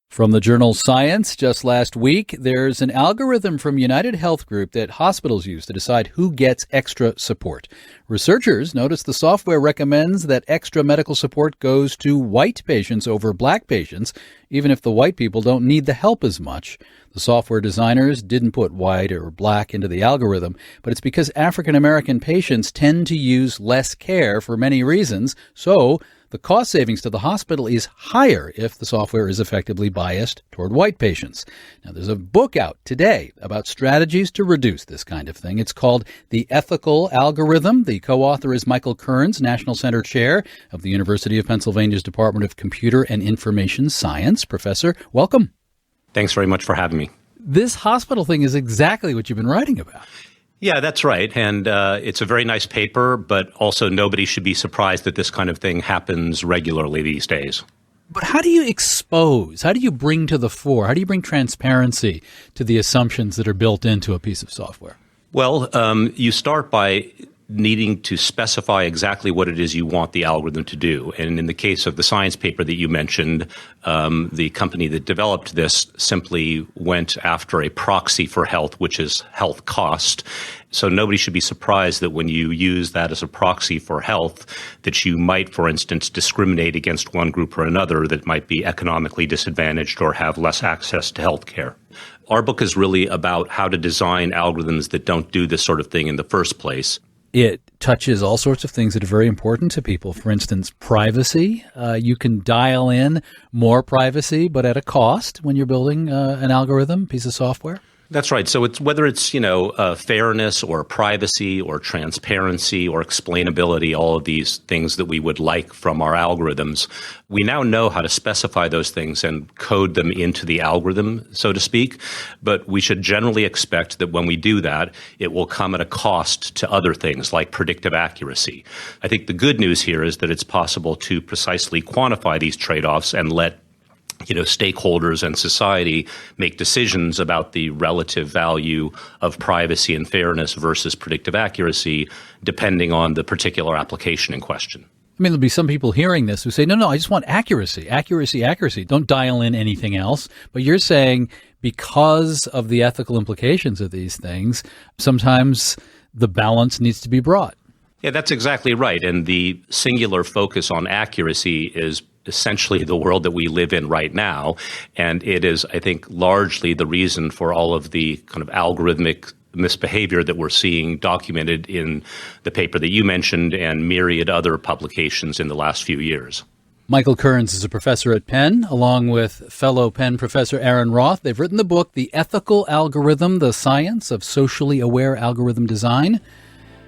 From the journal Science, just last week, there's an algorithm from United Health Group that hospitals use to decide who gets extra support. Researchers noticed the software recommends that extra medical support goes to white patients over black patients, even if the white people don't need the help as much. The software designers didn't put white or black into the algorithm, but it's because African American patients tend to use less care for many reasons, so the cost savings to the hospital is higher if the software is effectively biased toward white patients. Now, there's a book out today about strategies to reduce this kind of thing. It's called The Ethical Algorithm. The co-author is Michael Kearns, National Center Chair of the University of Pennsylvania's Department of Computer and Information Science. Professor, welcome. Thanks very much for having me. This hospital thing is exactly what you've been writing about. Yeah, that's right. And it's a very nice paper, but also nobody should be surprised that this kind of thing happens regularly these days. But how do you expose, how do you bring to the fore, how do you bring transparency to the assumptions that are built into a piece of software? Well, you start by needing to specify exactly what it is you want the algorithm to do. And in the case of the science paper that you mentioned, the company that developed this simply went after a proxy for health, which is health cost. So nobody should be surprised that when you use that as a proxy for health, that you might, for instance, discriminate against one group or another that might be economically disadvantaged or have less access to health care. Our book is really about how to design algorithms that don't do this sort of thing in the first place. It touches all sorts of things that are very important to people. For instance, privacy. You can dial in more privacy, but at a cost when you're building an algorithm, piece of software. That's right. So it's whether it's, fairness or privacy or transparency or explainability, all of these things that we would like from our algorithms. We now know how to specify those things and code them into the algorithm, so to speak. But we should generally expect that when we do that, it will come at a cost to other things like predictive accuracy. I think the good news here is that it's possible to precisely quantify these trade-offs and let stakeholders and society make decisions about the relative value of privacy and fairness versus predictive accuracy, depending on the particular application in question. I mean, there'll be some people hearing this who say, no, I just want accuracy, accuracy, accuracy. Don't dial in anything else. But you're saying because of the ethical implications of these things, sometimes the balance needs to be brought. Yeah, that's exactly right. And the singular focus on accuracy is essentially the world that we live in right now. And it is, I think, largely the reason for all of the kind of algorithmic misbehavior that we're seeing documented in the paper that you mentioned and myriad other publications in the last few years. Michael Kearns is a professor at Penn, along with fellow Penn professor Aaron Roth. They've written the book, The Ethical Algorithm, The Science of Socially Aware Algorithm Design.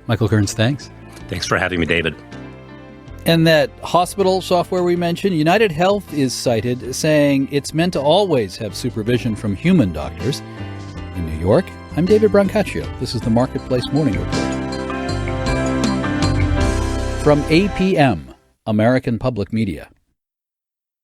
Michael Kearns, thanks. Thanks for having me, David. And that hospital software we mentioned, United Health is cited saying it's meant to always have supervision from human doctors. In New York, I'm David Brancaccio. This is the Marketplace Morning Report. From APM, American Public Media.